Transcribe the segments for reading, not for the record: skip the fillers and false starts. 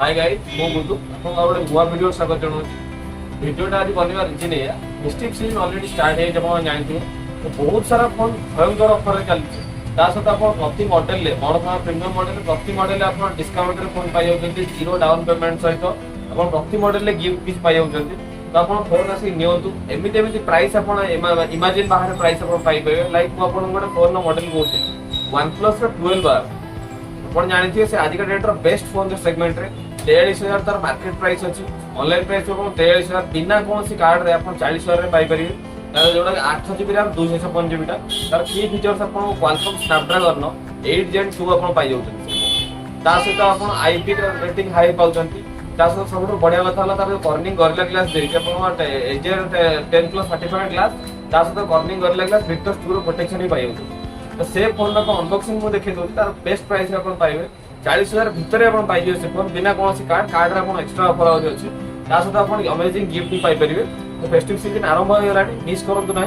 Hi guys मो गुडू आपन गोटे नुआ वीडियो स्वागत जनाऊँ वीडियोटा आज बनवा रिजन या फेस्टिव सीजन ऑलरेडी स्टार्ट है जब आप जानते तो बहुत सारा फोन भयंकर ऑफर चलती सहित आप प्रति मॉडल में बड़ फोन प्रीमियम मॉडल प्रति मॉडल आप discount phone pi zero down payment सहित आप प्रति मॉडल गिफ्ट भी पाई तो आप फोन आसिक नियंतु एमती एमती प्राइस आप इमेजिन बाहर प्राइस आप पाइबे लाइक मुझे गोटे फोन मॉडल कहते OnePlus 12R आप जानते हैं आज का डेट बेस्ट फोन सेगमेंट रे 43,000 तार मार्केट प्राइस अच्छी ऑनलाइन प्राइस 43,000 बिना कौन सी कार्ड रे आप 40,000 में पाइपर जोटा 8GB रैम 256GB तार की फीचर्स आप क्वालकॉम स्नैपड्रैगन 8 Gen 2 आप पाई सहित आप आईपी रेटिंग हाई पाँच सब बढ़िया कथा है कर्निंग गोरिल्ला ग्लास एजर 10+ सर्टिफाइड ग्लास सहित Corning Gorilla glass Victus 2 protection भी पाई तो से फोन का अनबॉक्सिंग मुझे देखी दूसरी तार बेस्ट प्राइस आप पाइबे 40,000 भितर आप पाइबे से फोन बिना कौन कार्ड रे एक्स्ट्रा ऑफर अच्छी सहित आप अमेजिंग गिफ्ट भी पाइपर तो फेस्टिव सीजन आरंभ हो गला मिस करूँ ना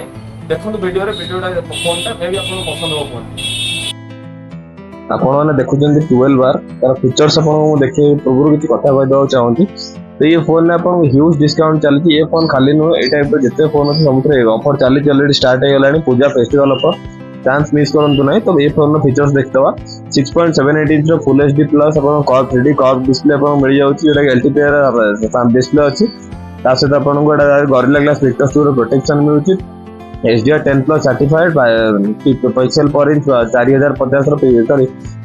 देखो वीडियो फोनटा मे भी आपको पसंद हो फोन आपने देखुं 12R तार फीचर्स आपको देखे पूर्व किसी कथा कहदेव चाहूँगी तो ये फोन में आपको ह्यूज डिस्काउंट चलती ये फोन खाली नुह ये टाइप जिते फोन अच्छे सब ऑफर चली ऑलरेडी स्टार्ट हो गला Puja festival offer chance miss करूँ ना तो ये फोन फीचर्स देखते 6.78 inch full HD plus curve 3D curve display मिल जाऊँगी जोटा LTPR डिस्प्ले अच्छी सहित आपको गोरिल्ला ग्लास विक्टर्स 2 प्रोटेक्शन मिलूँ HDR10+ सर्टिफाइड पिक्सेल पर इंच 4050 सॉरी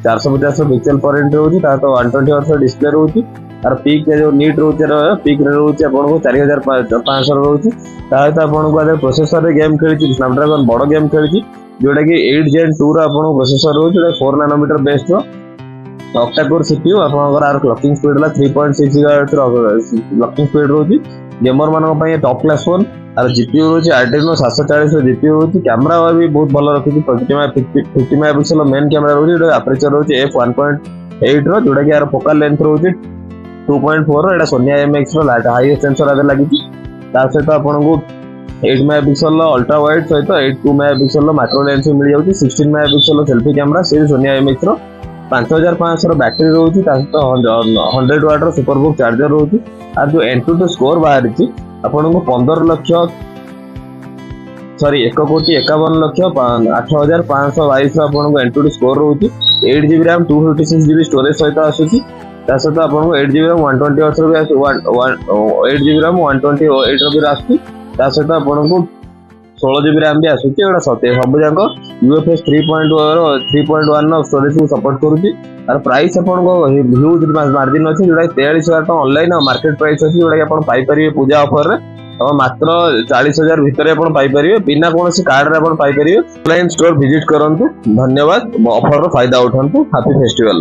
450 पिक्सेल पर इंच रोची तो 120 Hz डिस्प्ले रोची तार पीक जो नीट रोचे पीक रोचे आपको 4500 रोची सहित आपको प्रोसेसर रे गेम खेली स्नैपड्रैगन बड़ गेम खेली जोटा कि 8 Gen 2 आपको प्रोसेसर रोचे जोटा 4 nm best octa core CPU आपंकर clocking speed 3.6 GHz clocking speed रोची गेमर मान टॉप क्लास फोन और जीपीयू रोचे Adreno 740 जीपीयू रोचे कैमरा भी बहुत भल रखी 50 मेगापिक्सल मेन कैमरा रोचे अपर्चर रोचे f1.8 रो जोटा कि यार फोकल लेंथ रोचे 2.4 एटा सोनी IMX रो हाईएस्ट सेंसर आगे लगी सहित आपको 8 मेगापिक्सल अल्ट्रा वाइड सहित 2 मेगापिक्सल मैक्रो लेंस मिल जाऊँगी 16 मेगापिक्सल सेल्फी कैमरा से सोनी IMX रो 5500 बैटरी रोची 100 वाट सुपरबुक चार्जर रोची और जो Antutu स्कोर बाहर आपको 15 लक्ष सॉरी 1,51,08,522 आपको Antutu स्कोर रोची 8GB रैम 256GB स्टोरेज सहित आसूची सहित आपको 8GB रैम 120 भी 8GB रैम 128 भी आसूची सहित आपको 16GB रैम भी आसूची एटा सत्य सब जाक UFS 3.1 स्टोरेज को सपोर्ट करुँची और प्राइस आपको ह्यूज मार्जिन अच्छे जोटा 43,000 टका ऑनलाइन और मार्केट प्राइस अच्छी जोटा कि पाइपर पूजा ऑफर रे मात्र 40,000 भितर आप पाइपर बिना कौन कार्ड रे पाइपर ऑनलाइन स्टोर विजिट करूँ। धन्यवाद ऑफर फायदा उठातु। Happy festival.